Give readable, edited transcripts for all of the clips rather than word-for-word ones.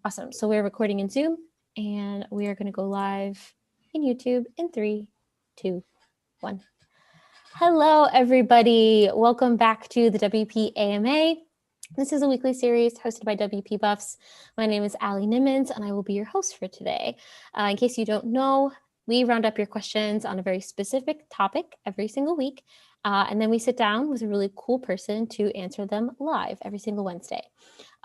Awesome. So we're recording in Zoom and we are going to go live in YouTube in 3, 2, 1. Hello, everybody. Welcome back to the WPAMA. This is a weekly series hosted by WP Buffs. My name is Allie Nimmons and I will be your host for today. In case you don't know, we round up your questions on a very specific topic every single week. And then we sit down with a really cool person to answer them live every single Wednesday.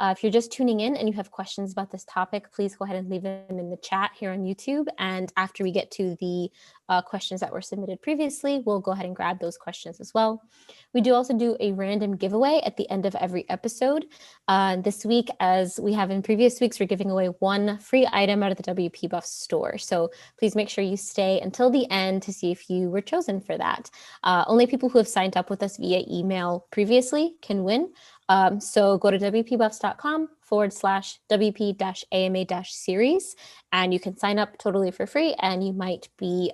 If you're just tuning in and you have questions about this topic, please go ahead and leave them in the chat here on YouTube. And after we get to the questions that were submitted previously, we'll go ahead and grab those questions as well. We do also do a random giveaway at the end of every episode. This week, as we have in previous weeks, we're giving away one free item out of the WP Buff store. So please make sure you stay until the end to see if you were chosen for that. Only people who have signed up with us via email previously can win. So go to wpbuffs.com/WP-AMA-series and you can sign up totally for free and you might be,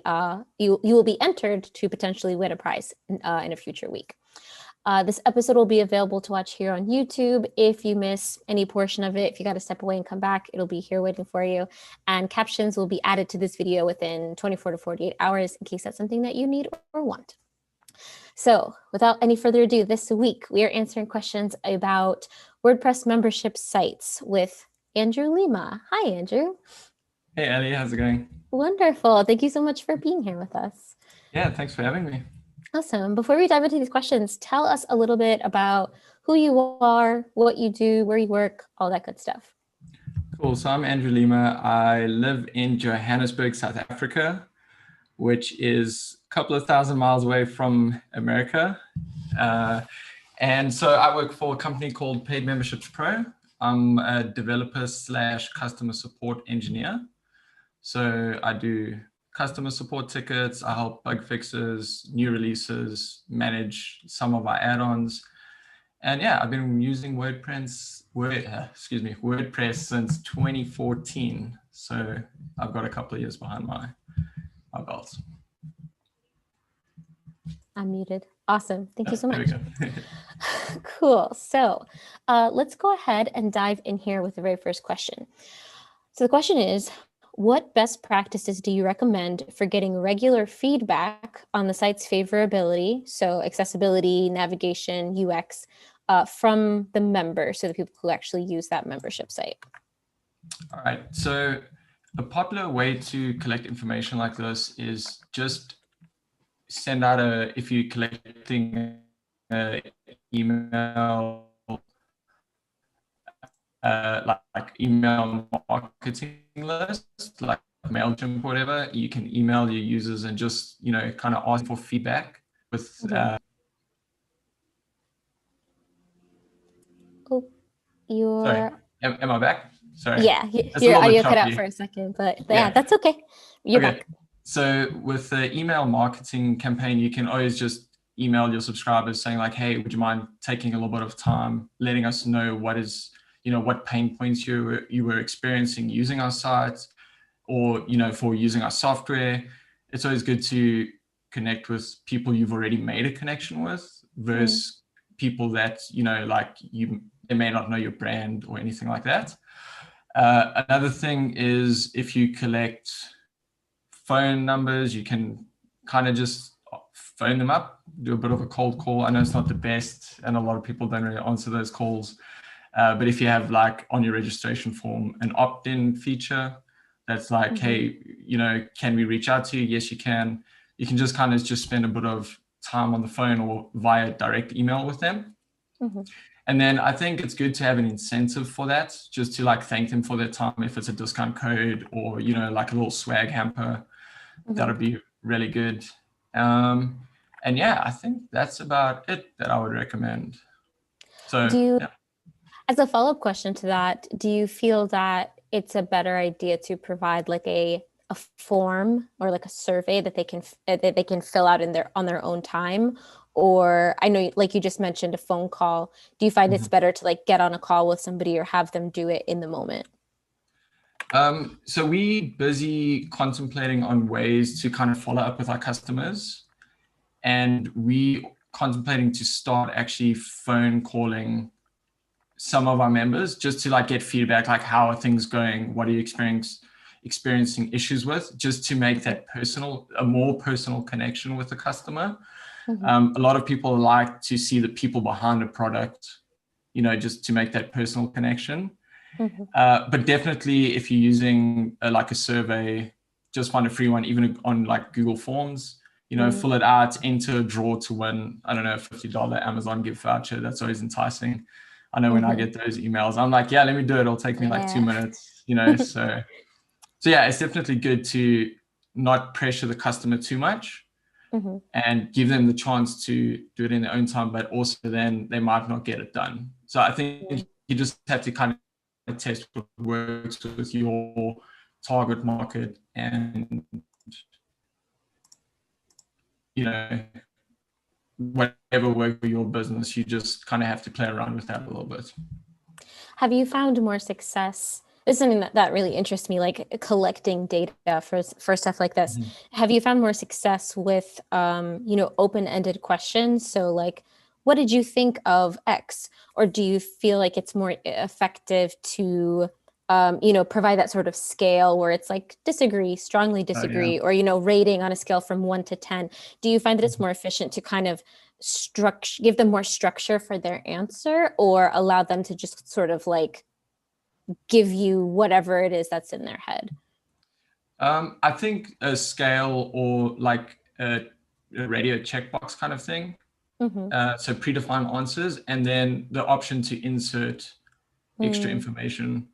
you will be entered to potentially win a prize in a future week. This episode will be available to watch here on YouTube. If you miss any portion of it, if you got to step away and come back, it'll be here waiting for you. And captions will be added to this video within 24 to 48 hours in case that's something that you need or want. So without any further ado, this week we are answering questions about WordPress membership sites with Andrew Lima. Hi, Andrew. Hey, Ellie, how's it going? Wonderful. Thank you so much for being here with us. Yeah, thanks for having me. Awesome. Before we dive into these questions, tell us a little bit about who you are, what you do, where you work, all that good stuff. Cool. So I'm Andrew Lima. I live in Johannesburg, South Africa, which is a couple of thousand miles away from America. And so I work for a company called Paid Memberships Pro. I'm a developer / customer support engineer. So I do customer support tickets, I help bug fixes, new releases, manage some of our add-ons. And yeah, I've been using WordPress since 2014. So I've got a couple of years behind my belt. I'm muted. Awesome. Thank you so much. There we go. Cool. So let's go ahead and dive in here with the very first question. So the question is, what best practices do you recommend for getting regular feedback on the site's favorability, so accessibility, navigation, UX, from the members, so the people who actually use that membership site? All right. So a popular way to collect information like this is just send out if you're collecting an email, like email marketing list, like MailChimp, whatever, you can email your users and just, kind of ask for feedback with. Sorry, am I back? Sorry. Yeah, your audio cut out for a second, but yeah, that's okay. You're back. So with the email marketing campaign, you can always just email your subscribers saying like, hey, would you mind taking a little bit of time, letting us know what pain points you were experiencing using our site or, for using our software. It's always good to connect with people you've already made a connection with versus people that, they may not know your brand or anything like that. Another thing is if you collect phone numbers, you can kind of just phone them up, do a bit of a cold call. I know it's not the best and a lot of people don't really answer those calls. But if you have like on your registration form, an opt-in feature that's like, hey, can we reach out to you? Yes, you can. You can just kind of just spend a bit of time on the phone or via direct email with them. And then I think it's good to have an incentive for that, just to like thank them for their time. If it's a discount code or, like a little swag hamper, that'll be really good. And yeah, I think that's about it that I would recommend. So as a follow-up question to that, do you feel that it's a better idea to provide like a form or like a survey that they can fill out on their own time? Or I know, like you just mentioned, a phone call. Do you find it's better to like get on a call with somebody or have them do it in the moment? So we busy contemplating on ways to kind of follow up with our customers, and we contemplating to start actually phone calling some of our members just to like get feedback, like how are things going? What are you experiencing issues with, just to make that a more personal connection with the customer. A lot of people like to see the people behind the product, just to make that personal connection. But definitely if you're using like a survey, just find a free one, even on like Google Forms, fill it out, enter a draw to win, I don't know, a $50 Amazon gift voucher. That's always enticing. I know when I get those emails, I'm like, yeah, let me do it. It'll take me like 2 minutes, so yeah, it's definitely good to not pressure the customer too much and give them the chance to do it in their own time, but also then they might not get it done. So I think you just have to kind of test what works with your target market, and whatever works for your business, you just kind of have to play around with that a little bit. Have you found more success? This is something that really interests me, like collecting data for stuff like this. Have you found more success with, open-ended questions? So like, what did you think of X? Or do you feel like it's more effective to, provide that sort of scale where it's like disagree, strongly disagree, or, rating on a scale from 1 to 10? Do you find that it's more efficient to kind of give them more structure for their answer, or allow them to just sort of like give you whatever it is that's in their head? I think a scale, or like a radio checkbox kind of thing. So predefined answers, and then the option to insert extra information.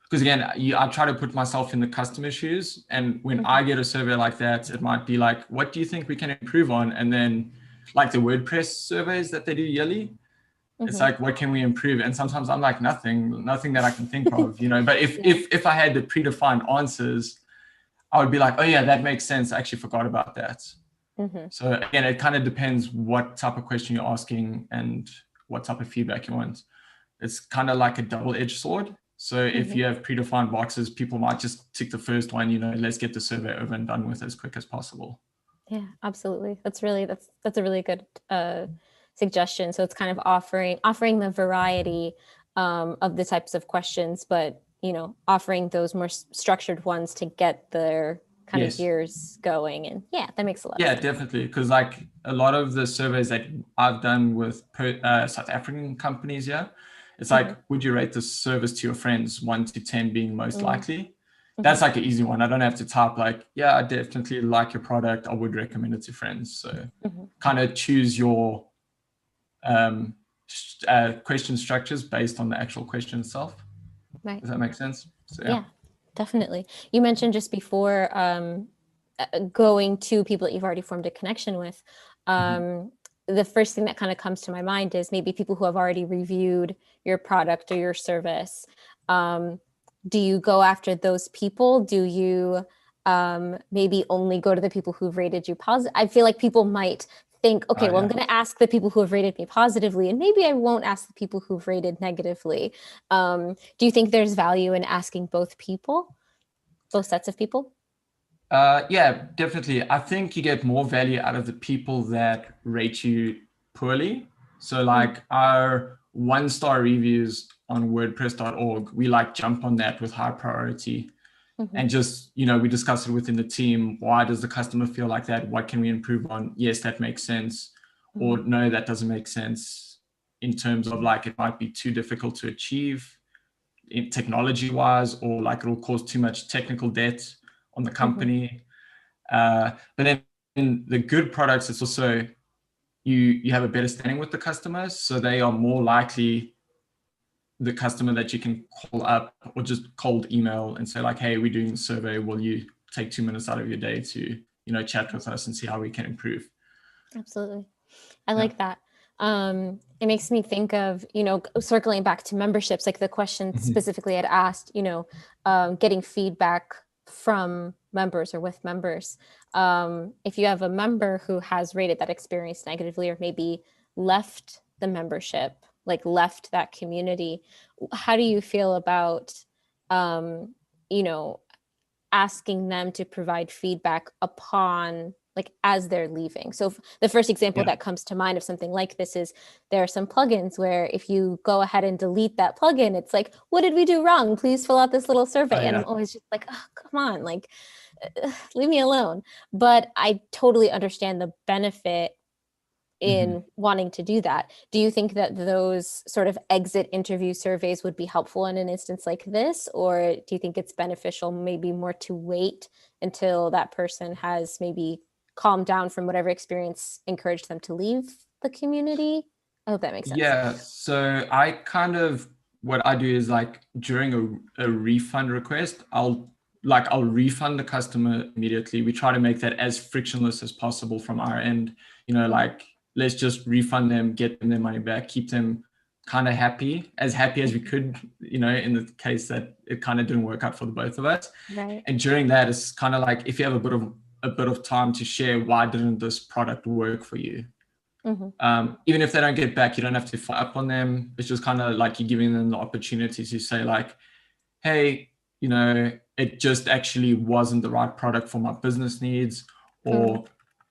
Because again, I try to put myself in the customer's shoes, and when I get a survey like that, it might be like, what do you think we can improve on? And then like the WordPress surveys that they do yearly, it's like, what can we improve? And sometimes I'm like, nothing that I can think of, but if I had the predefined answers, I would be like, oh yeah, that makes sense. I actually forgot about that. So again, it kind of depends what type of question you're asking and what type of feedback you want. It's kind of like a double-edged sword. So if you have predefined boxes, people might just tick the first one, let's get the survey over and done with as quick as possible. Yeah, absolutely. That's a really good suggestion. So it's kind of offering the variety of the types of questions, but offering those more structured ones to get their kind of gears going. And yeah, that makes a lot of sense. Yeah, definitely. Because like a lot of the surveys that I've done with South African companies, it's like, would you rate the service to your friends, 1 to 10 being most likely? That's like an easy one. I don't have to type like, yeah, I definitely like your product, I would recommend it to friends. So kind of choose your question structures based on the actual question itself. Right. Does that make sense? So, yeah, definitely. You mentioned just before going to people that you've already formed a connection with. The first thing that kind of comes to my mind is maybe people who have already reviewed your product or your service. Do you go after those people? Do you maybe only go to the people who've rated you positive? I feel like people might think, okay, I'm going to ask the people who have rated me positively, and maybe I won't ask the people who've rated negatively. Do you think there's value in asking both sets of people? Yeah, definitely. I think you get more value out of the people that rate you poorly. So like our 1-star reviews on WordPress.org, we like jump on that with high priority. And just, we discuss it within the team. Why does the customer feel like that? What can we improve on? Yes, that makes sense. Or no, that doesn't make sense, in terms of like, it might be too difficult to achieve technology wise, or like it'll cause too much technical debt on the company. But then in the good products, it's also, you have a better standing with the customers. So they are more likely the customer that you can call up or just cold email and say like, hey, we're doing a survey. Will you take 2 minutes out of your day to, chat with us and see how we can improve? Absolutely. I like that. It makes me think of, circling back to memberships, like the question specifically I'd asked, getting feedback from members or with members. If you have a member who has rated that experience negatively, or maybe left the membership, like left that community, how do you feel about, asking them to provide feedback upon like as they're leaving. So the first example Yeah. that comes to mind of something like this is there are some plugins where if you go ahead and delete that plugin, it's like, what did we do wrong? Please fill out this little survey. Oh, And yeah. I'm always just like, oh, come on, like, leave me alone. But I totally understand the benefit in wanting to do that. Do you think that those sort of exit interview surveys would be helpful in an instance like this? Or do you think it's beneficial maybe more to wait until that person has maybe calmed down from whatever experience encouraged them to leave the community? I hope that makes sense. Yeah. So what I do is like during a refund request, I'll refund the customer immediately. We try to make that as frictionless as possible from our end. Like let's just refund them, get them their money back, keep them kind of happy as we could, in the case that it kind of didn't work out for the both of us. Right. And during that, it's kind of like if you have a bit of time to share why didn't this product work for you. Even if they don't get back, you don't have to follow up on them. It's just kind of like you're giving them the opportunity to say like, hey, it just actually wasn't the right product for my business needs, or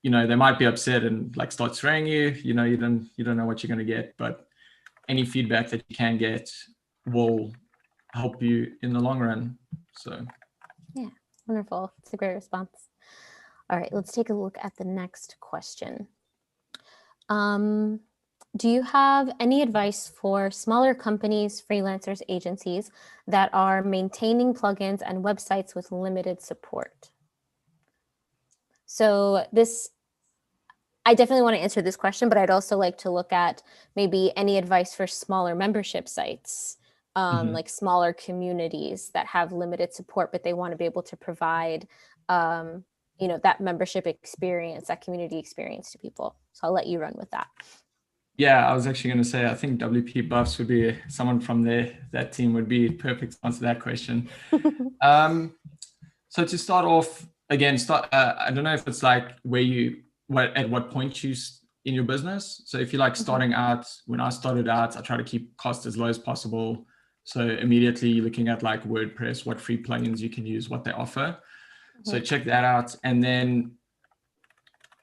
they might be upset and like start swearing you. You don't know what you're going to get, but any feedback that you can get will help you in the long run. So yeah, wonderful. It's a great response. All right, let's take a look at the next question. Do you have any advice for smaller companies, freelancers, agencies that are maintaining plugins and websites with limited support? So I definitely want to answer this question, but I'd also like to look at maybe any advice for smaller membership sites, like smaller communities that have limited support, but they want to be able to provide, that membership experience, that community experience to people. So I'll let you run with that. Yeah, I was actually going to say, I think WP Buffs would be someone from that team would be perfect to answer that question. So to start off, again, I don't know if it's like at what point you in your business. So if you're like starting out, when I started out, I try to keep costs as low as possible. So immediately you're looking at like WordPress, what free plugins you can use, what they offer. So check that out, and then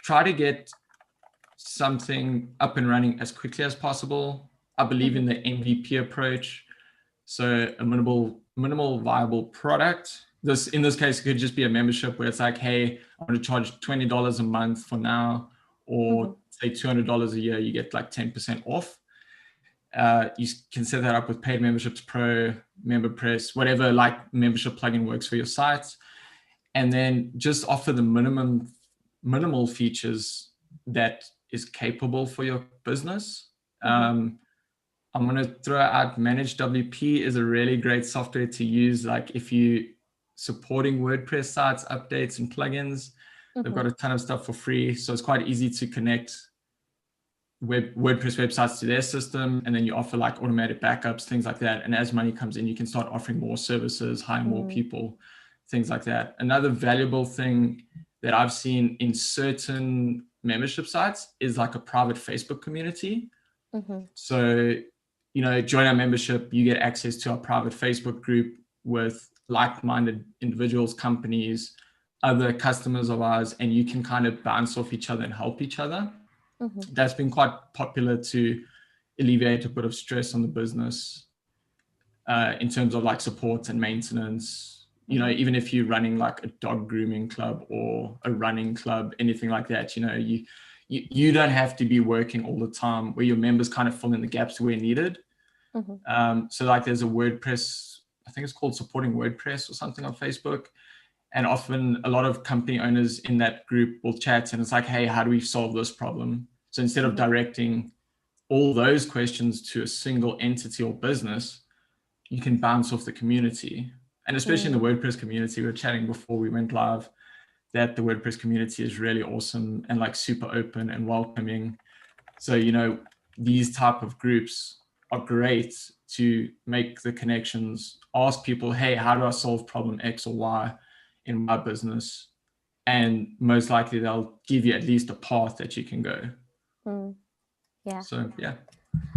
try to get something up and running as quickly as possible. I believe in the MVP approach. So a minimal viable product. In this case, it could just be a membership where it's like, hey, I want to charge $20 a month for now, or say $200 a year, you get like 10% off. You can set that up with Paid Memberships Pro, MemberPress, whatever like membership plugin works for your site. And then just offer the minimal features that is capable for your business. I'm going to throw out Managed WP is a really great software to use. Like if you supporting WordPress sites, updates and plugins, they've got a ton of stuff for free. So it's quite easy to connect WordPress websites to their system. And then you offer like automated backups, things like that. And as money comes in, you can start offering more services, hire more people, things like that. Another valuable thing that I've seen in certain membership sites is like a private Facebook community. So, join our membership, you get access to our private Facebook group with like-minded individuals, companies, other customers of ours, and you can kind of bounce off each other and help each other. That's been quite popular to alleviate a bit of stress on the business in terms of like support and maintenance. Even if you're running like a dog grooming club or a running club, anything like that, you don't have to be working all the time, where your members kind of fill in the gaps where needed. So like there's a WordPress, I think it's called Supporting WordPress or something on Facebook. And often a lot of company owners in that group will chat and it's like, hey, how do we solve this problem? So instead of directing all those questions to a single entity or business, you can bounce off the community. And especially in the WordPress community, we were chatting before we went live, that the WordPress community is really awesome and like super open and welcoming. So, these type of groups are great to make the connections, ask people, hey, how do I solve problem X or Y in my business? And most likely they'll give you at least a path that you can go. Yeah. So, yeah.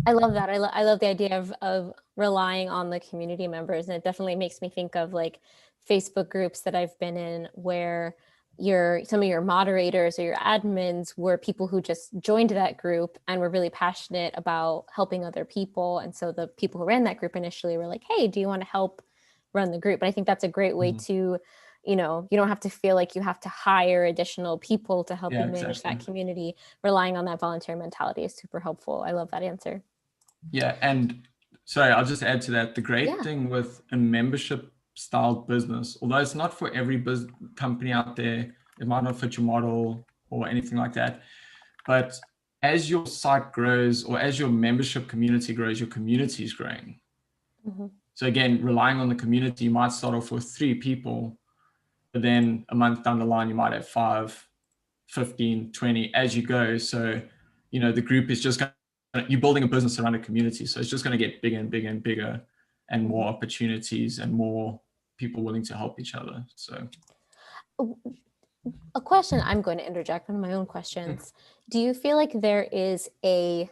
I love that. I love the idea of relying on the community members. And it definitely makes me think of like Facebook groups that I've been in where some of your moderators or your admins were people who just joined that group and were really passionate about helping other people. And so the people who ran that group initially were like, hey, do you want to help run the group? But I think that's a great way to, you don't have to feel like you have to hire additional people to help you manage that community. Relying on that volunteer mentality is super helpful. I love that answer. Yeah. And sorry, I'll just add to that. The great thing with a membership style business, although it's not for every company out there, it might not fit your model or anything like that. But as your site grows, or as your membership community grows, your community is growing. So again, relying on the community, you might start off with 3 people, but then a month down the line, you might have 5, 15, 20 as you go. So, the group is just you're building a business around a community. So it's just going to get bigger and bigger and bigger, and more opportunities and more people willing to help each other. So a question I'm going to interject, one of my own questions. Do you feel like there is a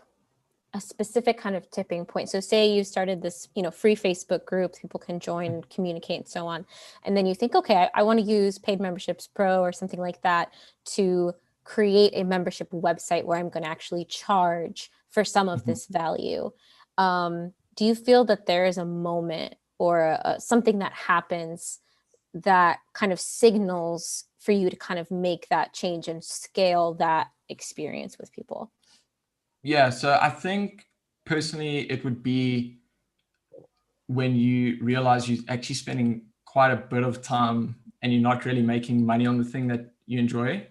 specific kind of tipping point? So say you started this, free Facebook group, people can join, communicate, and so on. And then you think, okay, I want to use Paid Memberships Pro or something like that to create a membership website where I'm going to actually charge for some of this value. Do you feel that there is a moment or something that happens that kind of signals for you to kind of make that change and scale that experience with people? Yeah, so I think personally it would be when you realize you're actually spending quite a bit of time and you're not really making money on the thing that you enjoy.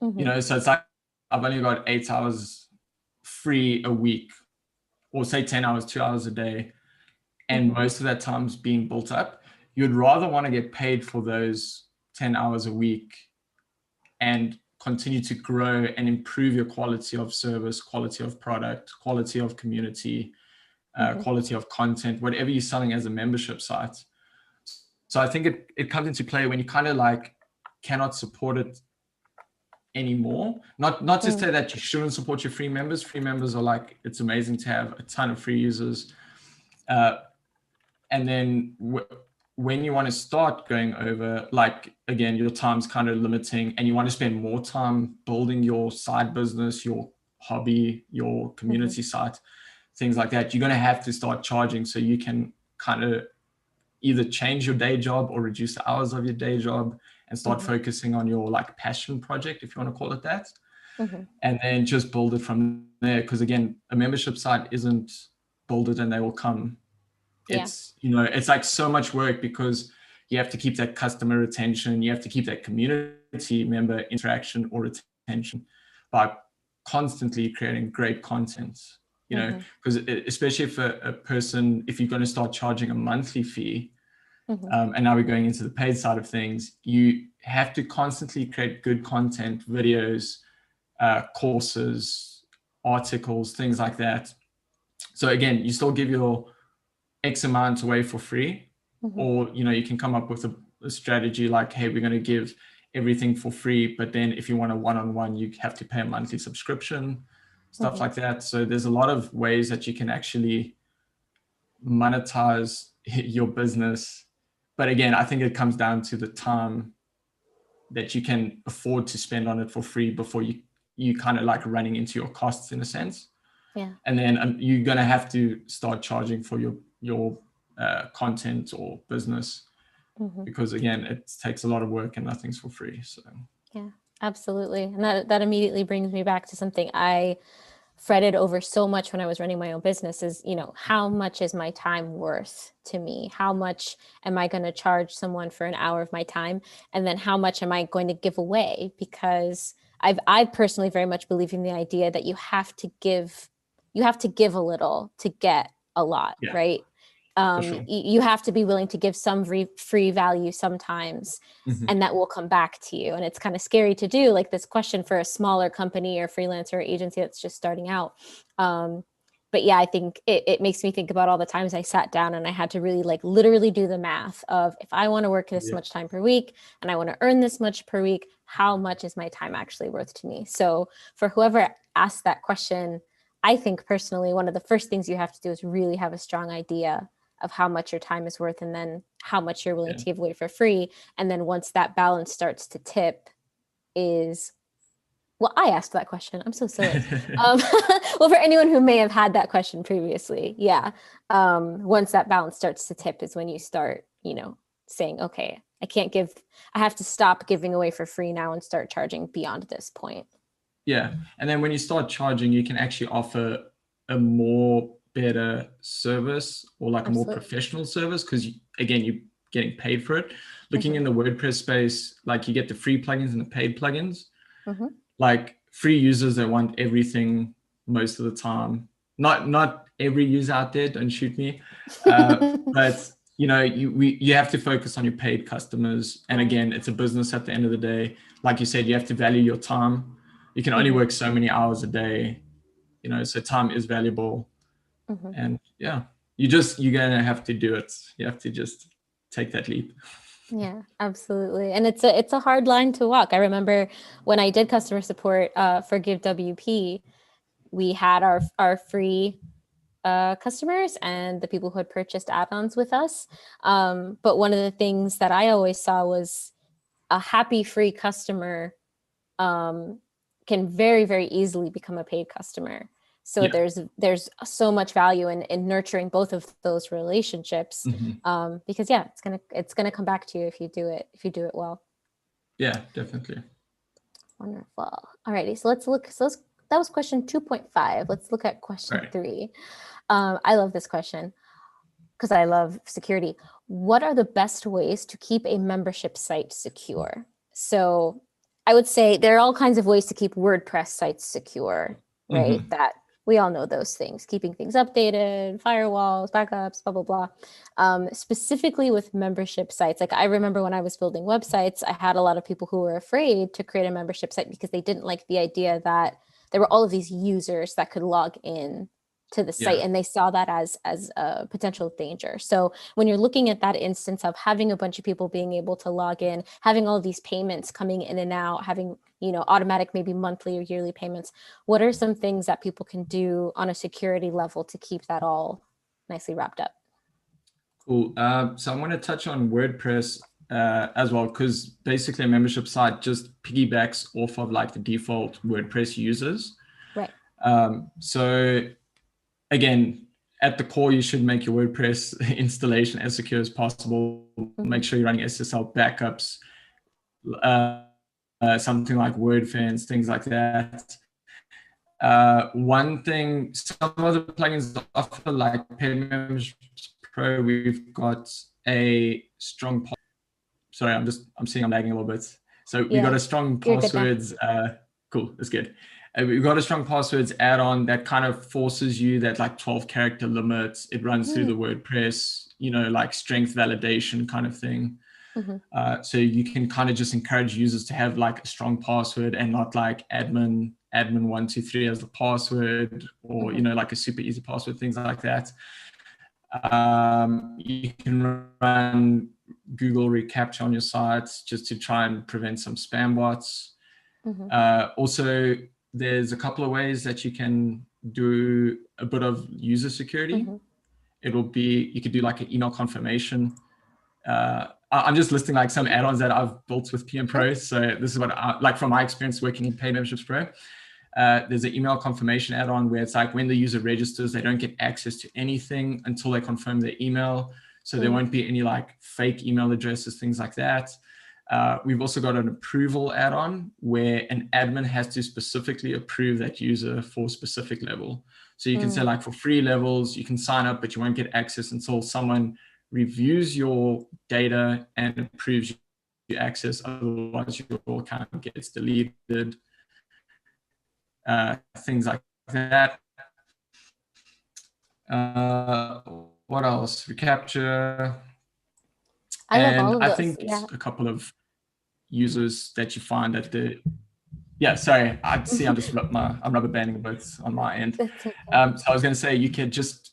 So it's like I've only got 8 hours free a week, or say 10 hours, 2 hours a day, and most of that time's being built up. You'd rather want to get paid for those 10 hours a week and continue to grow and improve your quality of service, quality of product, quality of community, quality of content, whatever you're selling as a membership site. So I think it comes into play when you kind of like cannot support it anymore. Not to say that you shouldn't support your free members. Free members are like, it's amazing to have a ton of free users. And then when you want to start going over, like, again, your time's kind of limiting and you want to spend more time building your side business, your hobby, your community site, things like that, you're going to have to start charging so you can kind of either change your day job or reduce the hours of your day job and start focusing on your like passion project, if you want to call it that. And then just build it from there. Because again, a membership site isn't build it and they will come. It's, it's like so much work because you have to keep that customer retention. You have to keep that community member interaction or retention by constantly creating great content, because especially if a person, if you're going to start charging a monthly fee, and now we're going into the paid side of things, you have to constantly create good content, videos, courses, articles, things like that. So again, you still give your X amount away for free, or, you can come up with a strategy like, hey, we're going to give everything for free, but then if you want a one-on-one, you have to pay a monthly subscription, stuff like that. So there's a lot of ways that you can actually monetize your business. But again, I think it comes down to the time that you can afford to spend on it for free before you kind of like running into your costs in a sense. Yeah. And then you're going to have to start charging for your content or business, because again, it takes a lot of work and nothing's for free. So yeah, absolutely. And that immediately brings me back to something I fretted over so much when I was running my own business is, how much is my time worth to me? How much am I going to charge someone for an hour of my time? And then how much am I going to give away? Because I personally very much believe in the idea that you have to give a little to get a lot, right? Sure. You have to be willing to give some free value sometimes, and that will come back to you. And it's kind of scary to do, like this question for a smaller company or freelancer or agency that's just starting out. But yeah, I think it makes me think about all the times I sat down and I had to really like literally do the math of, if I want to work this much time per week and I want to earn this much per week, how much is my time actually worth to me? So for whoever asked that question, I think personally, one of the first things you have to do is really have a strong idea of how much your time is worth, and then how much you're willing to give away for free. And then once that balance starts to tip, is, well, I asked that question. I'm so silly. Well, for anyone who may have had that question previously, yeah. Once that balance starts to tip is when you start, saying, okay, I have to stop giving away for free now and start charging beyond this point. Yeah. And then when you start charging, you can actually offer a more better service, or like a more professional service, because again, you're getting paid for it. Looking in the WordPress space, like you get the free plugins and the paid plugins. Like free users that want everything most of the time. Not every user out there, don't shoot me. But you have to focus on your paid customers. And again, it's a business at the end of the day. Like you said, you have to value your time. You can only work so many hours a day, so time is valuable. And yeah, you're gonna have to do it. You have to just take that leap. Yeah, absolutely. And it's a hard line to walk. I remember when I did customer support for Give WP, we had our free customers and the people who had purchased add-ons with us. But one of the things that I always saw was a happy free customer can very, very easily become a paid customer. So there's so much value in nurturing both of those relationships, because it's gonna come back to you if you do it well. Yeah, definitely. Wonderful. Alrighty, so that was question 2.5. Let's look at question 3. I love this question because I love security. What are the best ways to keep a membership site secure? So I would say there are all kinds of ways to keep WordPress sites secure, right? That we all know those things, keeping things updated, firewalls, backups, blah, blah, blah. Specifically with membership sites, like I remember when I was building websites, I had a lot of people who were afraid to create a membership site because they didn't like the idea that there were all of these users that could log in to the site, and they saw that as a potential danger. So when you're looking at that instance of having a bunch of people being able to log in, having all of these payments coming in and out, having automatic maybe monthly or yearly payments, what are some things that people can do on a security level to keep that all nicely wrapped up? Cool. So I'm going to touch on WordPress as well, because basically a membership site just piggybacks off of like the default WordPress users. Right. So again, at the core, you should make your WordPress installation as secure as possible. Make sure you're running SSL backups, something like WordFence, things like that. One thing, some of the plugins offer, like Paid Memberships Pro, we've got a strong. Sorry, I'm seeing I'm lagging a little bit. So we got a strong passwords. Cool, that's good. We've got a strong passwords add-on that kind of forces you that like 12 character limits. It runs through the WordPress, like strength validation kind of thing. So you can kind of just encourage users to have like a strong password and not like admin 123 as the password, or like a super easy password, things like that. You can run Google reCAPTCHA on your sites just to try and prevent some spam bots. Also, there's a couple of ways that you can do a bit of user security. It'll be, you could do like an email confirmation. I'm just listing like some add-ons that I've built with PM Pro. So this is what like from my experience working in Paid Memberships Pro. There's an email confirmation add-on where it's like when the user registers, they don't get access to anything until they confirm their email. So there won't be any like fake email addresses, things like that. We've also got an approval add-on where an admin has to specifically approve that user for a specific level. So you can say like for free levels, you can sign up, but you won't get access until someone reviews your data and approves you access. Otherwise your account gets deleted. Things like that. What else? reCAPTCHA. I think a couple of users that you find at the, sorry, I see I'm rubber banding a bit on my end. So I was going to say, you could just,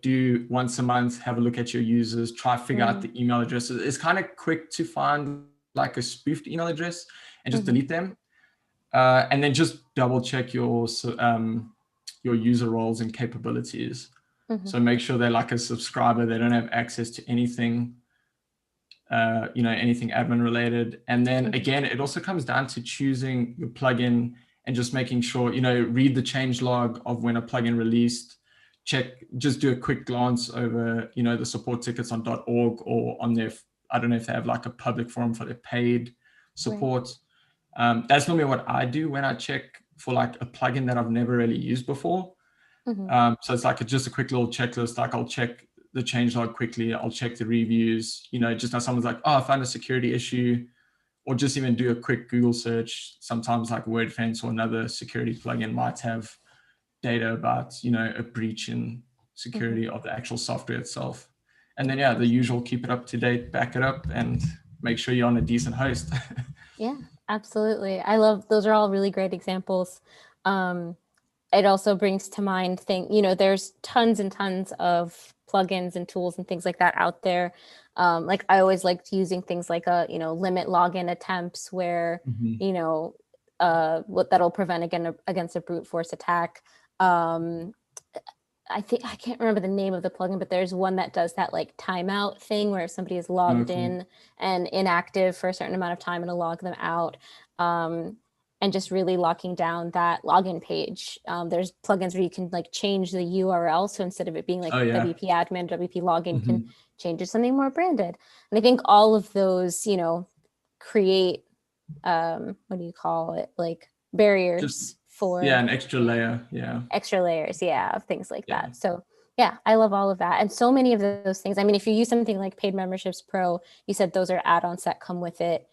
do once a month, have a look at your users, try to figure out the email addresses. It's kind of quick to find like a spoofed email address and just delete them. And then just double check your user roles and capabilities. So make sure they're like a subscriber, they don't have access to anything anything admin related. And then again, it also comes down to choosing your plugin and just making sure, read the change log of when a plugin released, just do a quick glance over, the support tickets on .org or on their, I don't know if they have like a public forum for their paid support. Right. That's normally what I do when I check for like a plugin that I've never really used before. So it's like just a quick little checklist. Like I'll check the changelog quickly. I'll check the reviews, just now someone's like, oh, I found a security issue, or just even do a quick Google search. Sometimes like WordPress or another security plugin might have data about, a breach in security of the actual software itself. And then, the usual, keep it up to date, back it up, and make sure you're on a decent host. Yeah, absolutely. Those are all really great examples. It also brings to mind there's tons and tons of plugins and tools and things like that out there. Like I always liked using things like limit login attempts where, what that'll prevent against a brute force attack. I can't remember the name of the plugin, but there's one that does that like timeout thing where if somebody is logged in and inactive for a certain amount of time, it'll log them out. And just really locking down that login page. There's plugins where you can like change the URL. So instead of it being like WP admin, WP login, you can change it to something more branded. And I think all of those, create, what do you call it? Like barriers for an extra layer. Extra layers. Of things like that. So I love all of that. And so many of those things. I mean, if you use something like Paid Memberships Pro, you said those are add-ons that come with it.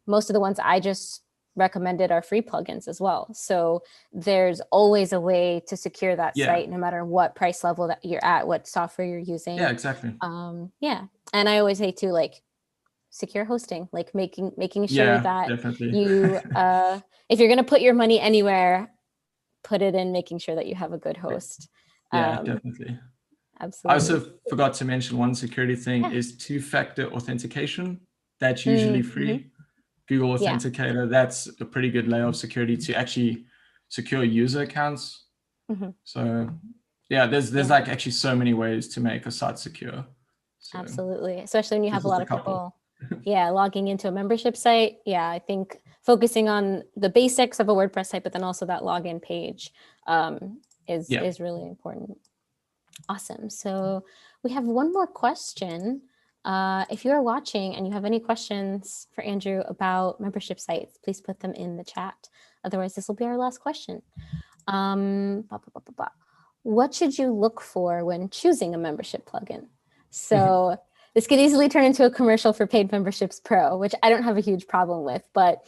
Most of the ones I just recommended are free plugins as well. So there's always a way to secure that site, no matter what price level that you're at, what software you're using. Yeah, exactly. And I always say too, like secure hosting, like making sure that definitely. You, if you're going to put your money anywhere, put it in making sure that you have a good host. Definitely. Absolutely. I also forgot to mention one security thing is two-factor authentication. That's usually free. Google Authenticator, that's a pretty good layer of security to actually secure user accounts. So there's like actually so many ways to make a site secure. So absolutely, especially when you have a lot of people logging into a membership site. I think focusing on the basics of a WordPress site, but then also that login page is really important. Awesome. So we have one more question. If you are watching and you have any questions for Andrew about membership sites, please put them in the chat. Otherwise, this will be our last question. What should you look for when choosing a membership plugin? So this could easily turn into a commercial for Paid Memberships Pro, which I don't have a huge problem with, but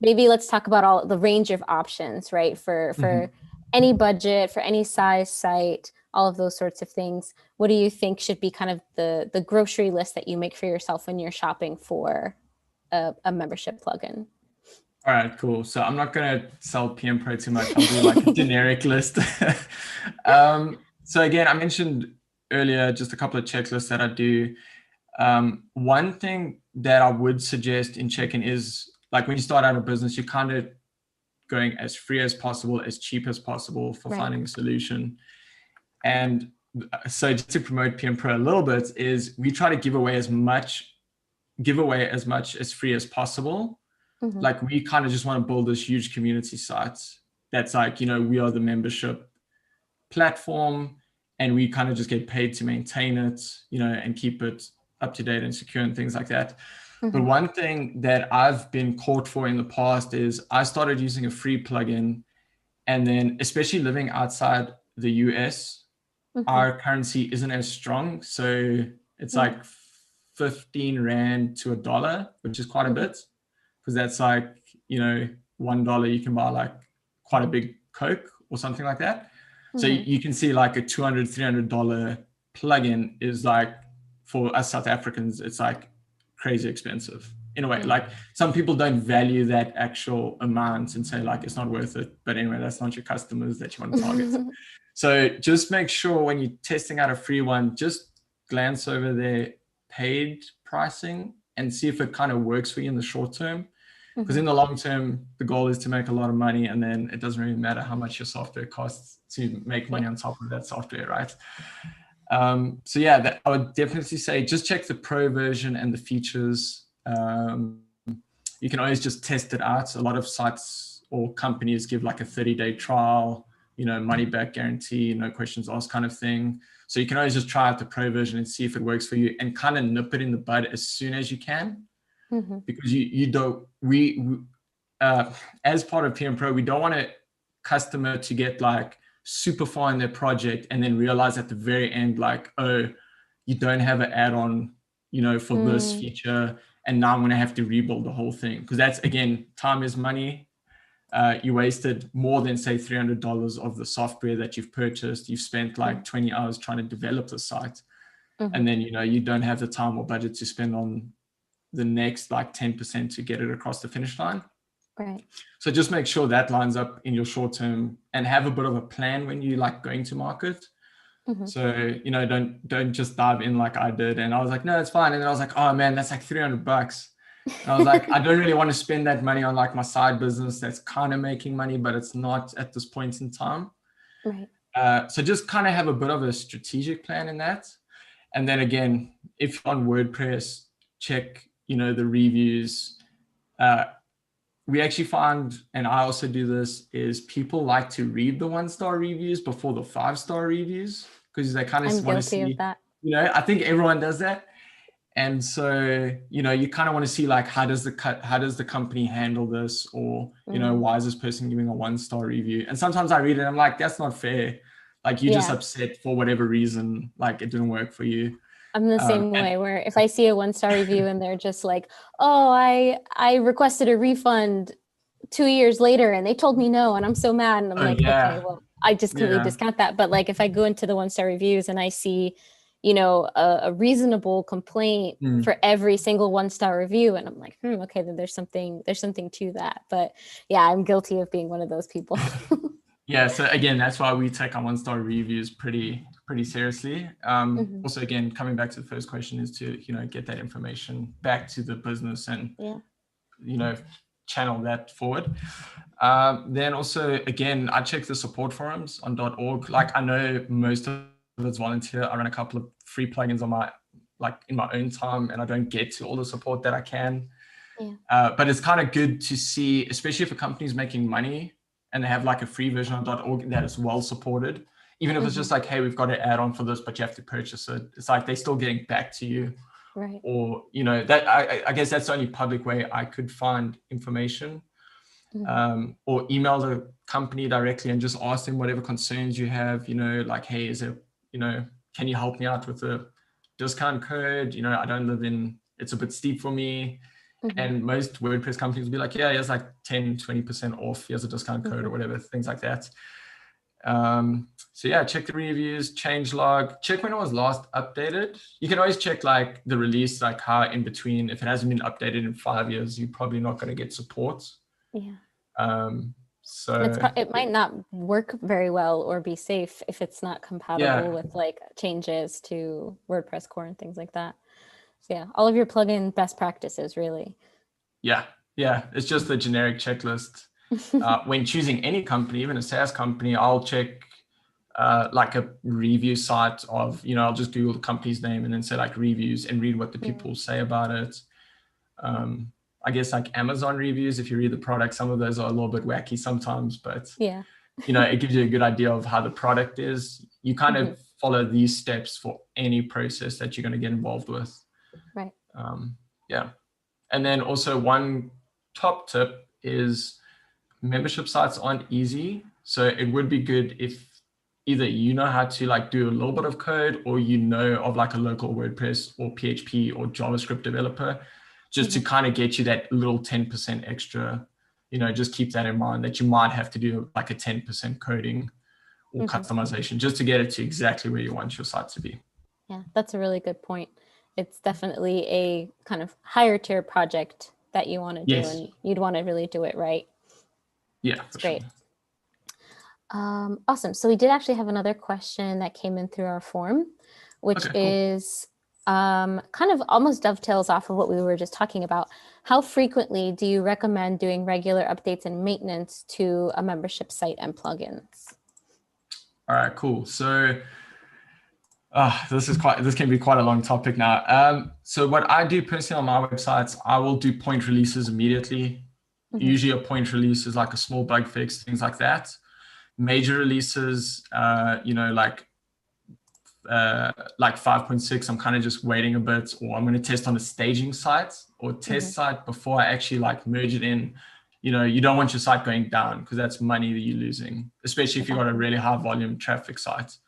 maybe let's talk about all the range of options, right? For any budget, for any size site, all of those sorts of things. What do you think should be kind of the grocery list that you make for yourself when you're shopping for a membership plugin? All right, cool. So I'm not going to sell PM Pro too much. I'll do like a generic list. So again, I mentioned earlier just a couple of checklists that I do. One thing that I would suggest in checking is like when you start out a business, you're kind of going as free as possible, as cheap as possible for finding a solution. And so just to promote PM Pro a little bit is we try to give away as much as free as possible. Like we kind of just want to build this huge community site that's like, we are the membership platform and we kind of just get paid to maintain it, and keep it up to date and secure and things like that. But one thing that I've been caught for in the past is I started using a free plugin, and then especially living outside the US, our currency isn't as strong. So it's like 15 Rand to $1, which is quite a bit, because that's like, $1 you can buy like quite a big Coke or something like that. So you can see like a $200, $300 plugin is like, for us South Africans, it's like crazy expensive in a way. Like some people don't value that actual amount and say like, it's not worth it. But anyway, that's not your customers that you want to target. So just make sure when you're testing out a free one, just glance over their paid pricing and see if it kind of works for you in the short term. Because in the long term, the goal is to make a lot of money, and then it doesn't really matter how much your software costs to make money on top of that software, right? So yeah, I would definitely say just check the pro version and the features. You can always just test it out. A lot of sites or companies give like a 30-day trial, money back guarantee, no questions asked kind of thing. So you can always just try out the pro version and see if it works for you, and kind of nip it in the bud as soon as you can. Because you don't, as part of PM Pro, we don't want a customer to get like super far in their project and then realize at the very end, like, oh, you don't have an add-on, for this feature, and now I'm going to have to rebuild the whole thing. Because that's, again, time is money. You wasted more than, say, $300 of the software that you've purchased. You've spent like 20 hours trying to develop the site. And then, you don't have the time or budget to spend on the next like 10% to get it across the finish line. Right. So just make sure that lines up in your short term, and have a bit of a plan when you like going to market. So, don't just dive in like I did. And I was like, no, it's fine. And then I was like, oh man, that's like $300. And I was like, I don't really want to spend that money on like my side business that's kind of making money, but it's not at this point in time. Right. So just kind of have a bit of a strategic plan in that. And then again, if you're on WordPress, check, the reviews. We actually find, and I also do this, is people like to read the 1-star reviews before the 5-star reviews, because they kind of want to see, of that. I think everyone does that. And so, you kind of want to see like, how does the company handle this? Or, why is this person giving a 1-star review? And sometimes I read it and I'm like, that's not fair. Like, you're just upset for whatever reason, like it didn't work for you. I'm the same way, where if I see a 1-star review and they're just like, oh, I requested a refund 2 years later and they told me no, and I'm so mad. And I'm like, okay, well, I just completely discount that. But like, if I go into the 1-star reviews and I see, a reasonable complaint for every single 1-star review, and I'm like, okay, then there's something to that. But yeah, I'm guilty of being one of those people. Yeah, so again, that's why we take our 1-star reviews pretty seriously. Also, again, coming back to the first question, is to get that information back to the business and channel that forward. Then also, again, I check the support forums on .org. Like, I know most of it's volunteer. I run a couple of free plugins on in my own time, and I don't get to all the support that I can. But it's kind of good to see, especially if a company is making money and they have like a free version on .org that is well supported. Even if it's just like, hey, we've got an add-on for this, but you have to purchase it. It's like they're still getting back to you. Right. Or, that I guess that's the only public way I could find information. Or email the company directly and just ask them whatever concerns you have, like, hey, is it, can you help me out with a discount code? I don't live in, it's a bit steep for me. And most WordPress companies will be like, yeah, here's like 10, 20% off. Here's a discount code or whatever, things like that. So yeah, check the reviews, change log, check when it was last updated. You can always check like the release, like how in between, if it hasn't been updated in 5 years, you're probably not going to get support. So it might not work very well or be safe if it's not compatible with like changes to WordPress core and things like that. So yeah, all of your plugin best practices, really. Yeah, it's just a generic checklist. When choosing any company, even a SaaS company, I'll check like a review site of, I'll just Google the company's name and then say like reviews and read what the people say about it. I guess like Amazon reviews, if you read the product, some of those are a little bit wacky sometimes, but it gives you a good idea of how the product is. You kind of follow these steps for any process that you're going to get involved with. Right. And then also one top tip is membership sites aren't easy. So it would be good if either how to like do a little bit of code, or of like a local WordPress or PHP or JavaScript developer, just to kind of get you that little 10% extra. Just keep that in mind, that you might have to do like a 10% coding or customization just to get it to exactly where you want your site to be. Yeah, that's a really good point. It's definitely a kind of higher tier project that you want to do, and you'd want to really do it right. Yeah, that's great. Sure. Awesome. So we did actually have another question that came in through our form, which is kind of almost dovetails off of what we were just talking about. How frequently do you recommend doing regular updates and maintenance to a membership site and plugins? All right, cool. So This can be quite a long topic now. So what I do personally on my websites, I will do point releases immediately. Mm-hmm. Usually a point release is like a small bug fix, things like that. Major releases, like 5.6, I'm kind of just waiting a bit, or I'm going to test on a staging site or test site before I actually like merge it in. You don't want your site going down because that's money that you're losing, especially if you've got a really high volume traffic site.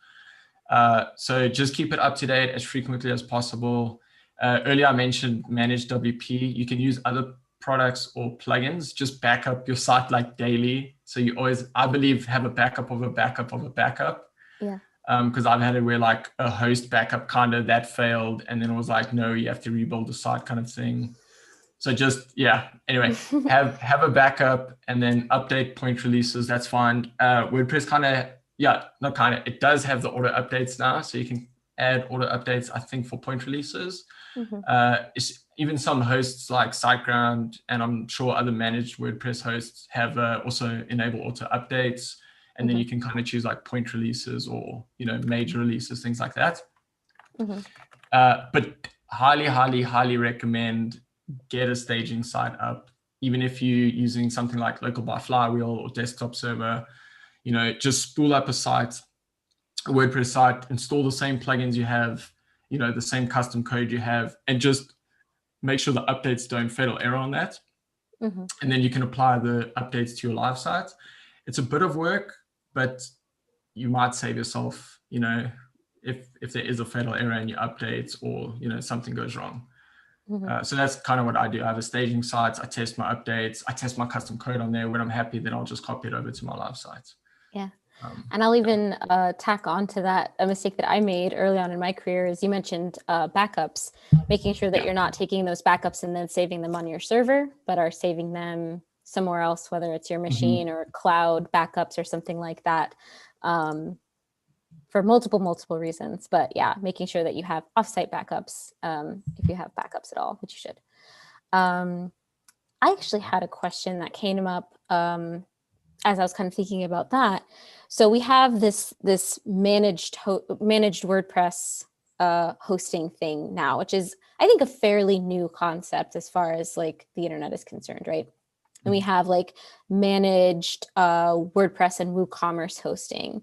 So just keep it up to date as frequently as possible. Earlier I mentioned managed WP. You can use other products or plugins, just back up your site like daily. So you always, I believe, have a backup of a backup of a backup. Yeah. Because I've had it where like a host backup kind of that failed, and then it was like, no, you have to rebuild the site kind of thing. So just, yeah, anyway, have a backup and then update point releases. That's fine. WordPress kind of, yeah, not kind of, it does have the auto updates now. So you can add auto updates, I think, for point releases. Even some hosts like SiteGround, and I'm sure other managed WordPress hosts have also enable auto updates. And then you can kind of choose like point releases or, major releases, things like that. But highly, highly, highly recommend get a staging site up, even if you're using something like local by Flywheel or desktop server. Just spool up a site, a WordPress site, install the same plugins you have, the same custom code you have, and just make sure the updates don't fatal error on that. And then you can apply the updates to your live site. It's a bit of work, but you might save yourself, if there is a fatal error in your updates or, something goes wrong. So that's kind of what I do. I have a staging site. I test my updates. I test my custom code on there. When I'm happy, then I'll just copy it over to my live site. Yeah. And I'll even tack on to that. A mistake that I made early on in my career is you mentioned backups, making sure that you're not taking those backups and then saving them on your server, but are saving them somewhere else, whether it's your machine or cloud backups or something like that, for multiple reasons. But yeah, making sure that you have offsite backups, if you have backups at all, which you should. I actually had a question that came up as I was kind of thinking about that. So we have this managed WordPress hosting thing now, which is, I think, a fairly new concept as far as like the internet is concerned, right? And we have like managed WordPress and WooCommerce hosting.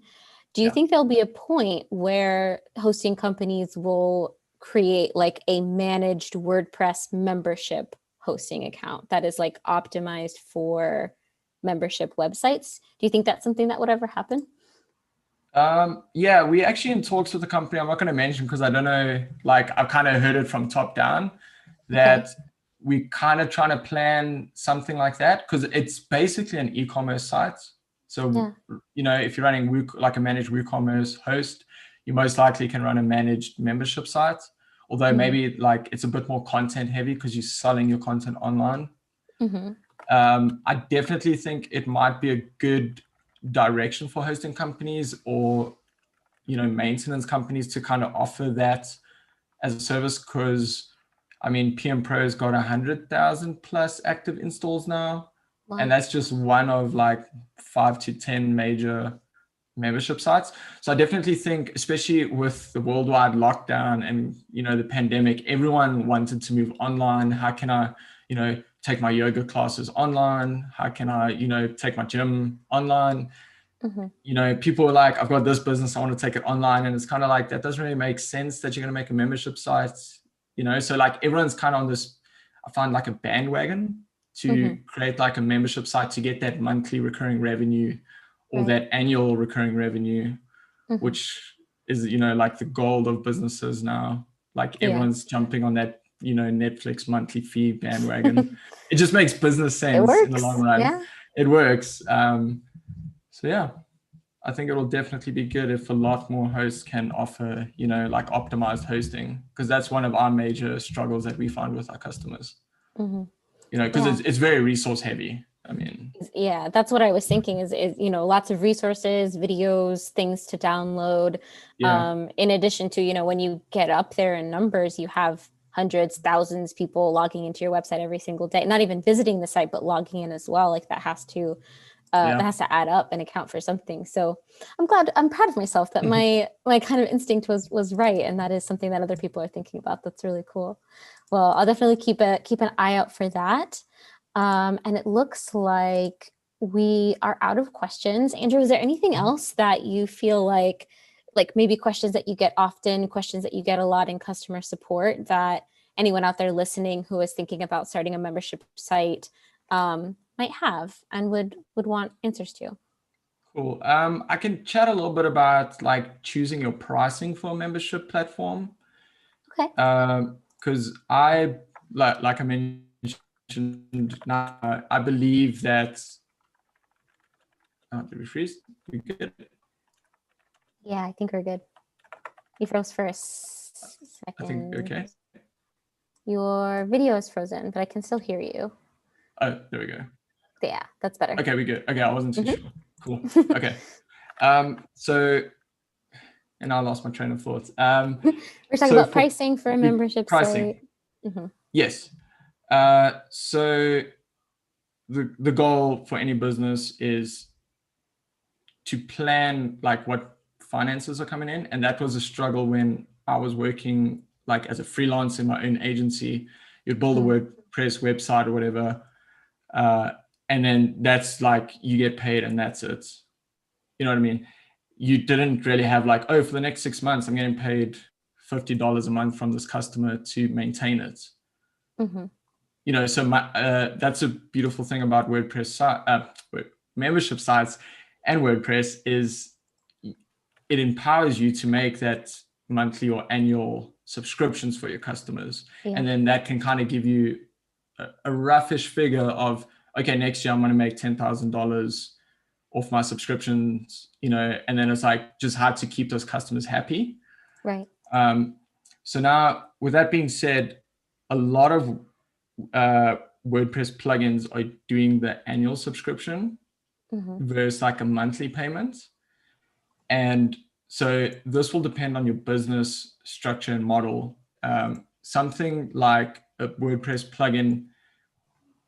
Do you think there'll be a point where hosting companies will create like a managed WordPress membership hosting account that is like optimized for membership websites? Do you think that's something that would ever happen? Yeah, we actually in talks with the company. I'm not going to mention because I don't know, like I've kind of heard it from top down that we kind of trying to plan something like that because it's basically an e-commerce site. So, if you're running like a managed WooCommerce host, you most likely can run a managed membership site, although maybe like it's a bit more content heavy because you're selling your content online. I definitely think it might be a good direction for hosting companies or, maintenance companies to kind of offer that as a service because, I mean, PM Pro's got 100,000 plus active installs now. Wow. And that's just one of like 5 to 10 major membership sites. So I definitely think, especially with the worldwide lockdown and, the pandemic, everyone wanted to move online. How can I, take my yoga classes online? How can I, take my gym online? People are like, I've got this business, I want to take it online. And it's kind of like, that doesn't really make sense that you're going to make a membership site, So like everyone's kind of on this, I find like a bandwagon to create like a membership site to get that monthly recurring revenue or that annual recurring revenue, which is, like the gold of businesses now. Like everyone's jumping on that, Netflix monthly fee bandwagon. It just makes business sense in the long run. Yeah. It works. So yeah, I think it'll definitely be good if a lot more hosts can offer, like optimized hosting, because that's one of our major struggles that we find with our customers. Because it's very resource heavy. I mean, yeah, that's what I was thinking is, lots of resources, videos, things to download. In addition to, when you get up there in numbers, you have hundreds, thousands people logging into your website every single day, not even visiting the site, but logging in as well. Like that has to that has to add up and account for something. So I'm proud of myself that my kind of instinct was right, and that is something that other people are thinking about. That's really cool. Well, I'll definitely keep an eye out for that. And it looks like we are out of questions. Andrew, is there anything else that you feel like maybe questions that you get often, questions that you get a lot in customer support, that anyone out there listening who is thinking about starting a membership site might have and would want answers to? Cool. I can chat a little bit about like choosing your pricing for a membership platform. Okay. Because I like I mentioned now, I believe that. Did we freeze? We good? Yeah, I think we're good. You froze for a second. I think okay. Your video is frozen, but I can still hear you. Oh, there we go. Yeah, that's better. Okay, we good. Okay, I wasn't too sure. Cool. Okay. So, and I lost my train of thought. We're talking about pricing for a membership site. Yes. So the goal for any business is to plan like what finances are coming in, and that was a struggle when I was working like as a freelancer in my own agency. You'd build a WordPress website or whatever, and then that's like you get paid and that's it. You know what I mean? You didn't really have like, oh, for the next 6 months, I'm getting paid $50 a month from this customer to maintain it. You know, so that's a beautiful thing about WordPress membership sites and WordPress is it empowers you to make that monthly or annual subscriptions for your customers. Yeah. And then that can kind of give you a roughish figure of, okay, next year I'm going to make $10,000 off my subscriptions, you know, and then it's like just hard to keep those customers happy. Right. So now with that being said, a lot of WordPress plugins are doing the annual subscription versus like a monthly payment. And so this will depend on your business structure and model. Something like a WordPress plugin,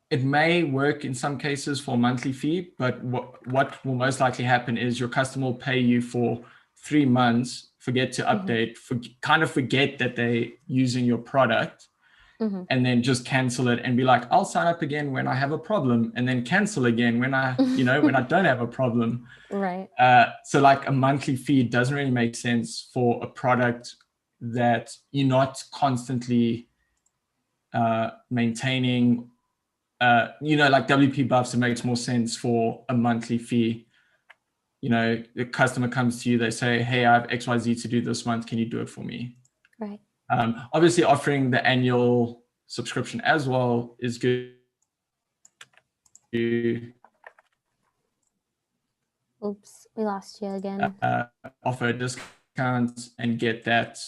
it may work in some cases for a monthly fee, but what will most likely happen is your customer will pay you for 3 months, forget to update, kind of forget that they're using your product, and then just cancel it and be like, I'll sign up again when I have a problem, and then cancel again when I, you know, when I don't have a problem. Right. So like a monthly fee doesn't really make sense for a product that you're not constantly maintaining. You know, like WP buffs, it makes more sense for a monthly fee. You know, the customer comes to you, they say, hey, I have XYZ to do this month. Can you do it for me? Right. Obviously, offering the annual subscription as well is good. Oops, we lost you again. Offer discounts and get that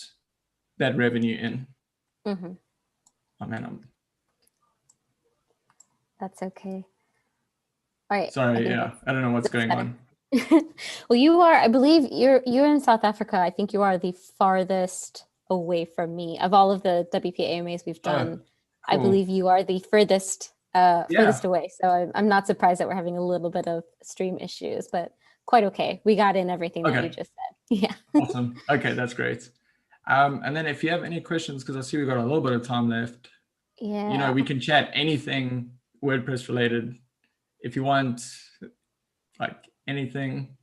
revenue in. Oh man, that's okay. All right. Sorry, I don't know what's going on. Well, you are, I believe you're in South Africa. I think you are the farthest away from me of all of the WPAMAs we've done. Cool. I believe you are the furthest away. So I'm not surprised that we're having a little bit of stream issues, but quite okay. We got in everything that you just said. Yeah. Awesome. Okay, that's great. And then if you have any questions, because I see we've got a little bit of time left. Yeah. You know, we can chat anything WordPress related. If you want, like anything,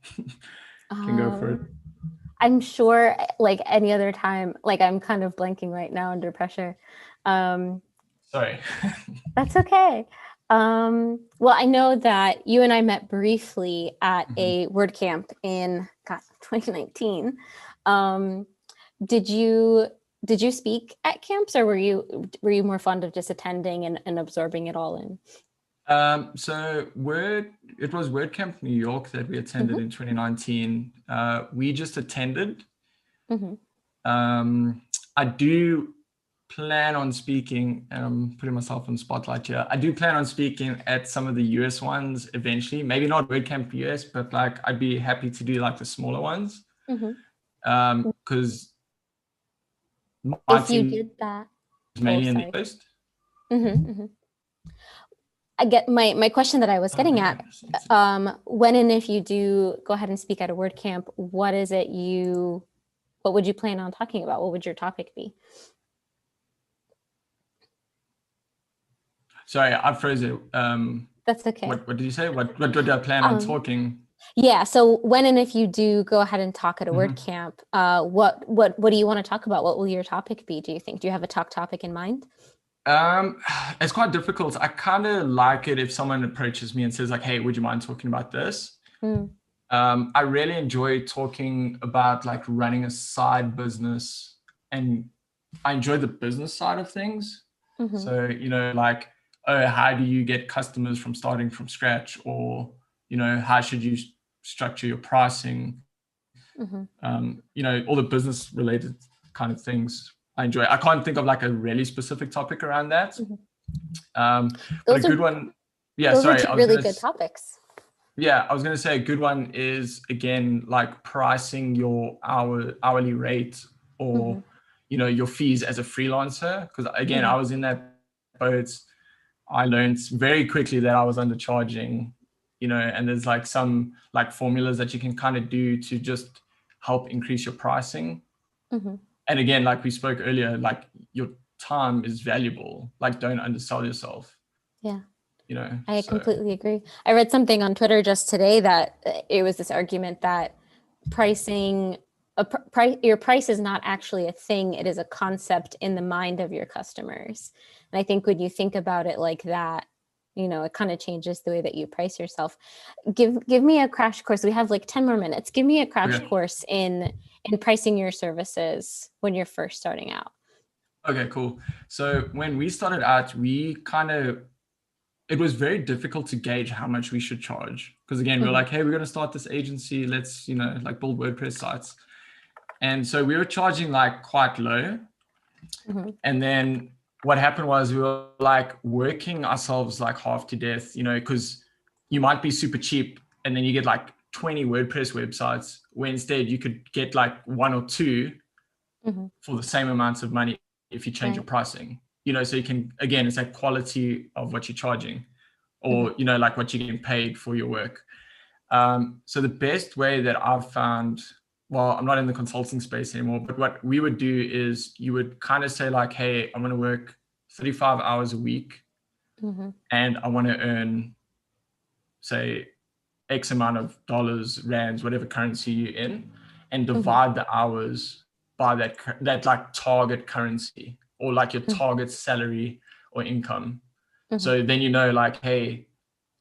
can go for it. I'm sure, like any other time, like I'm kind of blanking right now under pressure. Sorry. That's okay. Well, I know that you and I met briefly at a WordCamp in 2019. Did you speak at camps, or were you more fond of just attending and absorbing it all in? So it was WordCamp New York that we attended in 2019. We just attended. I do plan on speaking, and I'm putting myself on the spotlight here. I do plan on speaking at some of the US ones eventually. Maybe not WordCamp US, but like I'd be happy to do like the smaller ones. Because if you did that, mainly in the Coast. I get my question that I was getting at, when and if you do go ahead and speak at a WordCamp, what would you plan on talking about? What would your topic be? Sorry, I froze it. That's okay. What did you say? What did I plan on talking? Yeah. So when and if you do go ahead and talk at a WordCamp, what do you want to talk about? What will your topic be, do you think? Do you have a topic in mind? It's quite difficult. I kind of like it if someone approaches me and says like, hey, would you mind talking about this? I really enjoy talking about like running a side business, and I enjoy the business side of things. So, like, oh, how do you get customers from starting from scratch? Or, how should you structure your pricing? All the business related kind of things I enjoy. I can't think of like a really specific topic around that. But a good one. Yeah, those sorry. are really good topics. Yeah, I was going to say a good one is, again, like pricing your hourly rate or, your fees as a freelancer. Because again, I was in that boat. I learned very quickly that I was undercharging, and there's like some like formulas that you can kind of do to just help increase your pricing. And again, like we spoke earlier, like your time is valuable. Like, don't undersell yourself. Yeah. I completely agree. I read something on Twitter just today that it was this argument that pricing, your price is not actually a thing. It is a concept in the mind of your customers. And I think when you think about it like that, it kind of changes the way that you price yourself. Give me a crash course. We have like 10 more minutes. Give me a crash course in pricing your services when you're first starting out. Okay, cool. So when we started out, it was very difficult to gauge how much we should charge. Because again, we were like, hey, we're going to start this agency. Let's, like build WordPress sites. And so we were charging like quite low. And then what happened was we were like working ourselves like half to death, because you might be super cheap and then you get like 20 WordPress websites, where instead you could get like one or two for the same amounts of money if you change your pricing. So you can, again, it's like quality of what you're charging, or, like what you're getting paid for your work. So the best way that I've found, well, I'm not in the consulting space anymore, but what we would do is you would kind of say like, hey, I'm going to work 35 hours a week and I want to earn, say, X amount of dollars, rands, whatever currency you're in, and divide the hours by that like target currency, or like your target salary or income. So then like, hey,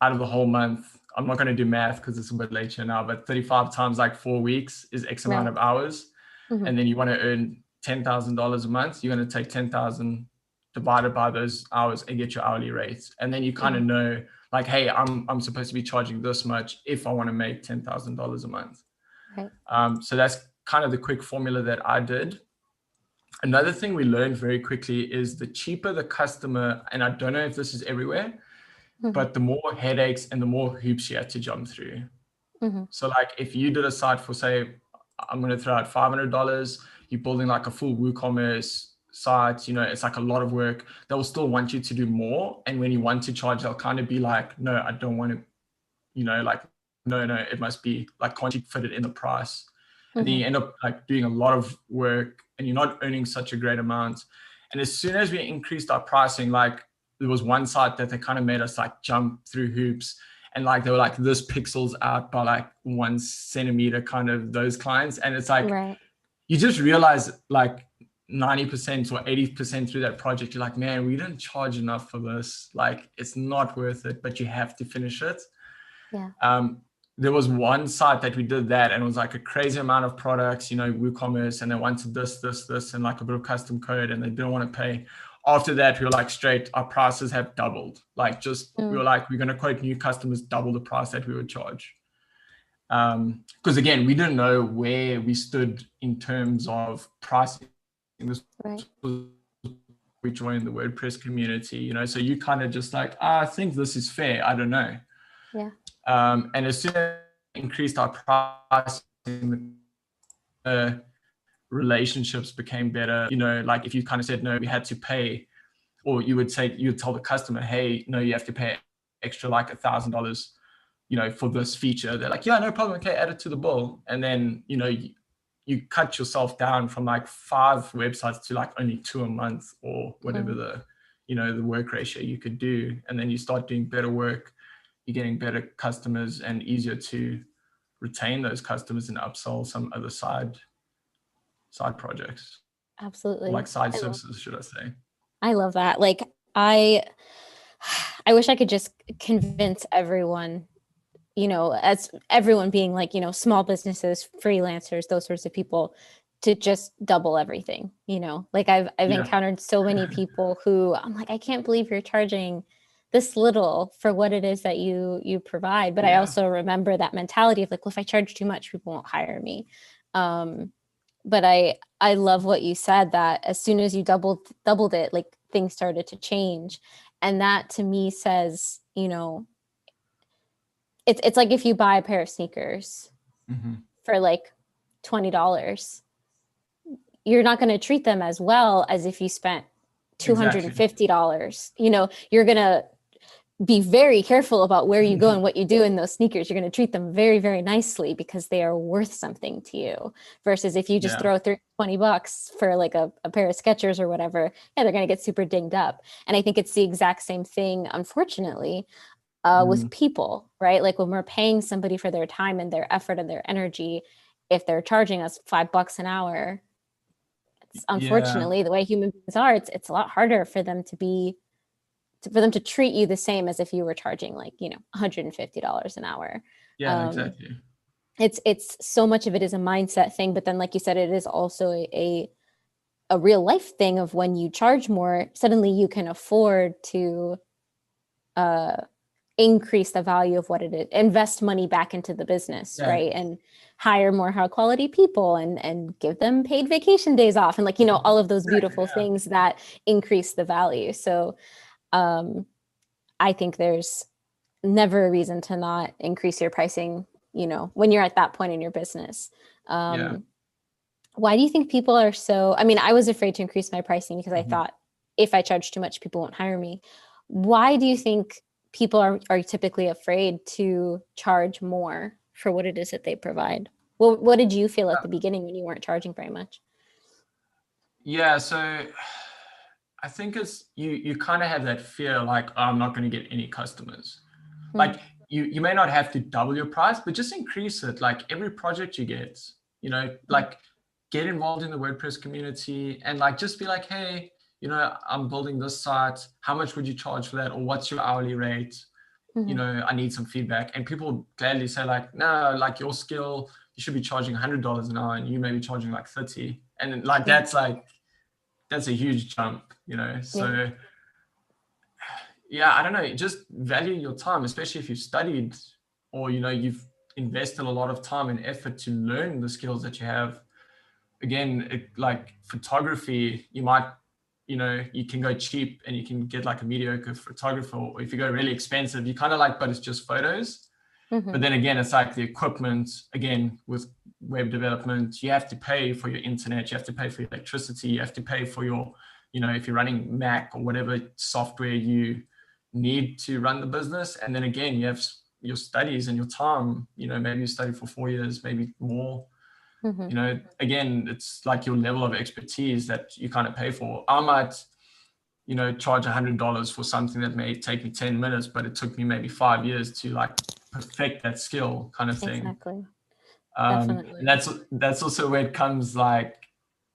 out of the whole month, I'm not going to do math because it's a bit later now, but 35 times like 4 weeks is X amount of hours. And then you want to earn $10,000 a month, you're going to take 10,000 divided by those hours and get your hourly rates. And then you kind of know like, hey, I'm supposed to be charging this much if I want to make $10,000 a month. So that's kind of the quick formula that I did. Another thing we learned very quickly is the cheaper the customer, and I don't know if this is everywhere, but the more headaches and the more hoops you had to jump through. So like if you did a site for, say, I'm going to throw out $500, you're building like a full WooCommerce site, it's like a lot of work. They will still want you to do more. And when you want to charge, they'll kind of be like, no, I don't want to, like, no, it must be like, can't you fit it in the price? And then you end up like doing a lot of work and you're not earning such a great amount. And as soon as we increased our pricing, like there was one site that they kind of made us like jump through hoops, and like they were like this pixels out by like 1 centimeter, kind of those clients. And it's like, you just realize like 90% or 80% through that project, you're like, man, we didn't charge enough for this. Like, it's not worth it, but you have to finish it. There was one site that we did that, and it was like a crazy amount of products, WooCommerce, and they wanted this, and like a bit of custom code, and they didn't want to pay. After that, we were like, straight, our prices have doubled. Like, just, we were like, we're going to quote new customers double the price that we would charge. Because again, we didn't know where we stood in terms of pricing. This was, we joined the WordPress community, so you kind of just like, I think this is fair. I don't know. And as soon as we increased our pricing, relationships became better. Like if you kind of said no, we had to pay, or you would tell the customer, hey, no, you have to pay extra like $1,000, for this feature. They're like, yeah, no problem. Okay, add it to the bill. And then, you cut yourself down from like 5 websites to like only 2 a month or whatever the work ratio you could do. And then you start doing better work, you're getting better customers and easier to retain those customers and upsell some other side projects. Absolutely. Or like side services, should I say. I love that. Like I wish I could just convince everyone, as everyone being like, small businesses, freelancers, those sorts of people, to just double everything, like I've encountered so many people who I'm like, I can't believe you're charging this little for what it is that you provide. But I also remember that mentality of like, well, if I charge too much, people won't hire me. But I love what you said, that as soon as you doubled it, like things started to change. And that to me says, it's like if you buy a pair of sneakers for like $20, you're not going to treat them as well as if you spent $250. You're going to be very careful about where you go and what you do in those sneakers. You're going to treat them very, very nicely because they are worth something to you, versus if you just throw $20 for like a pair of Skechers or whatever, they're going to get super dinged up. And I think it's the exact same thing, unfortunately, with people, right? Like when we're paying somebody for their time and their effort and their energy, if they're charging us $5 an hour, it's unfortunately the way human beings are, it's a lot harder for them to treat you the same as if you were charging like, $150 an hour. Exactly. It's so much of it is a mindset thing, but then like you said, it is also a real life thing of when you charge more, suddenly you can afford to increase the value of what it is, invest money back into the business, right? And hire more high quality people and give them paid vacation days off, and like, all of those beautiful things that increase the value. So I think there's never a reason to not increase your pricing, when you're at that point in your business. Why do you think people are so, I was afraid to increase my pricing because I thought if I charge too much, people won't hire me. Why do you think people are typically afraid to charge more for what it is that they provide? Well, what did you feel at the beginning when you weren't charging very much? So I think it's you kind of have that fear, like, oh, I'm not going to get any customers. Like you may not have to double your price, but just increase it. Like every project you get, like get involved in the WordPress community and like just be like, hey, I'm building this site. How much would you charge for that? Or what's your hourly rate? I need some feedback. And people gladly say like, no, like your skill, you should be charging $100 an hour and you may be charging like 30. And like, that's a huge jump, So I don't know, just value your time, especially if you've studied or, you've invested a lot of time and effort to learn the skills that you have. Again, like photography, you might, you can go cheap and you can get like a mediocre photographer, or if you go really expensive, you kind of like, but it's just photos. But then again, it's like the equipment, again, with web development, you have to pay for your internet, you have to pay for your electricity, you have to pay for your, if you're running Mac or whatever software you need to run the business. And then again, you have your studies and your time, maybe you study for 4 years, maybe more. Again, it's like your level of expertise that you kind of pay for. I might, charge $100 for something that may take me 10 minutes, but it took me maybe 5 years to like perfect that skill kind of thing. Exactly. Definitely. And that's also where it comes like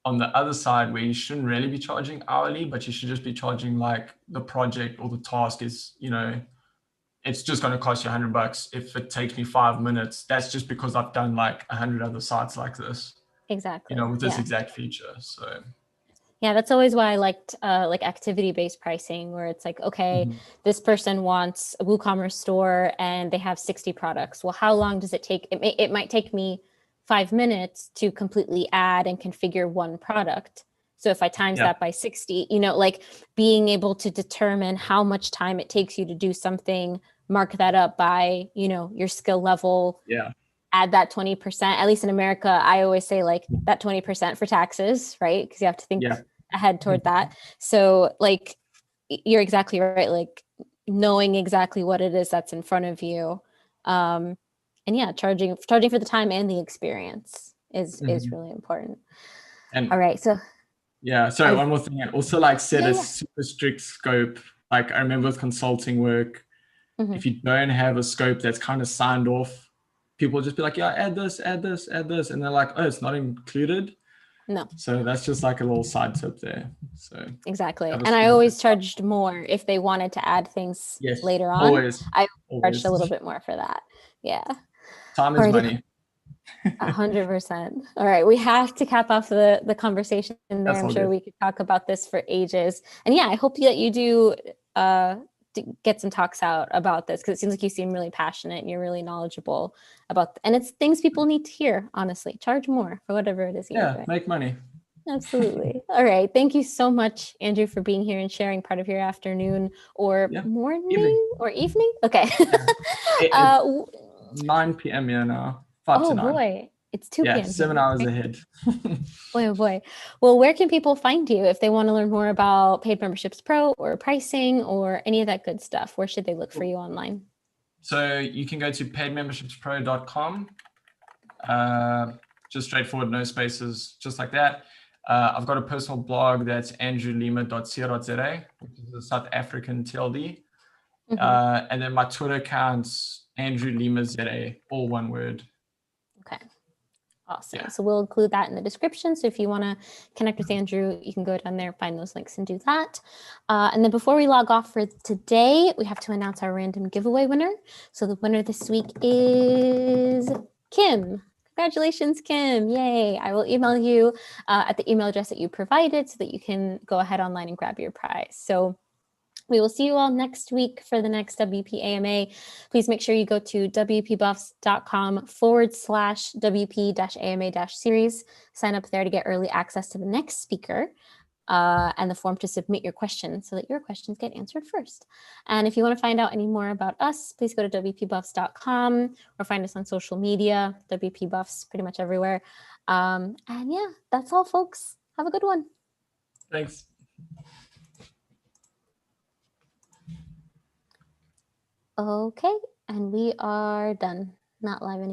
on the other side, where you shouldn't really be charging hourly, but you should just be charging like the project or the task is, it's just going to cost you $100. If it takes me 5 minutes, that's just because I've done like 100 other sites like this. Exactly. With this exact feature. So yeah, that's always why I liked like activity-based pricing, where it's like, okay, this person wants a WooCommerce store and they have 60 products. Well, how long does it take? It might take me 5 minutes to completely add and configure one product. So if I times that by 60, like being able to determine how much time it takes you to do something, mark that up by, your skill level. Add that 20%, at least in America, I always say like that 20% for taxes, right? Because you have to think ahead toward that. So like, you're exactly right. Like knowing exactly what it is that's in front of you. And yeah, charging for the time and the experience is really important. And all right, so yeah, sorry, one more thing. And also like set a yeah. super strict scope. Like I remember with consulting work, if you don't have a scope that's kind of signed off, people just be like, yeah, add this, add this, add this. And they're like, oh, it's not included. No. So that's just like a little side tip there. So Exactly. have a And I super always strict- charged more if they wanted to add things Yes, later on. always, I charged always. a little bit more for that. Yeah. Time is money. 100%. All right. We have to cap off the conversation there. That's I'm all sure good. we could talk about this for ages. And yeah, I hope that you do get some talks out about this, because it seems like you seem really passionate and you're really knowledgeable about, and it's things people need to hear, honestly. Charge more for whatever it is you're doing. Make money. Absolutely. All right. Thank you so much, Andrew, for being here and sharing part of your afternoon or morning or evening. Okay. Yeah. 9 p.m. here now. 5 to 9. Boy. It's 2 p.m. 7 hours ahead. Boy, oh boy. Well, where can people find you if they want to learn more about Paid Memberships Pro or pricing or any of that good stuff? Where should they look for you online? So you can go to paidmembershipspro.com. Just straightforward, no spaces, just like that. I've got a personal blog that's andrewlima.co.za, which is a South African TLD. And then my Twitter account's Andrew Lima ZA, all one word. Okay. Awesome. Yeah. So we'll include that in the description. So if you want to connect with Andrew, you can go down there, find those links and do that. And then before we log off for today, we have to announce our random giveaway winner. So the winner this week is Kim. Congratulations, Kim. Yay. I will email you at the email address that you provided so that you can go ahead online and grab your prize. So we will see you all next week for the next WPAMA. Please make sure you go to wpbuffs.com/WP-AMA-series. Sign up there to get early access to the next speaker and the form to submit your questions so that your questions get answered first. And if you want to find out any more about us, please go to wpbuffs.com or find us on social media, WPBuffs, pretty much everywhere. And yeah, that's all, folks. Have a good one. Thanks. Okay, and we are done. Not live anymore.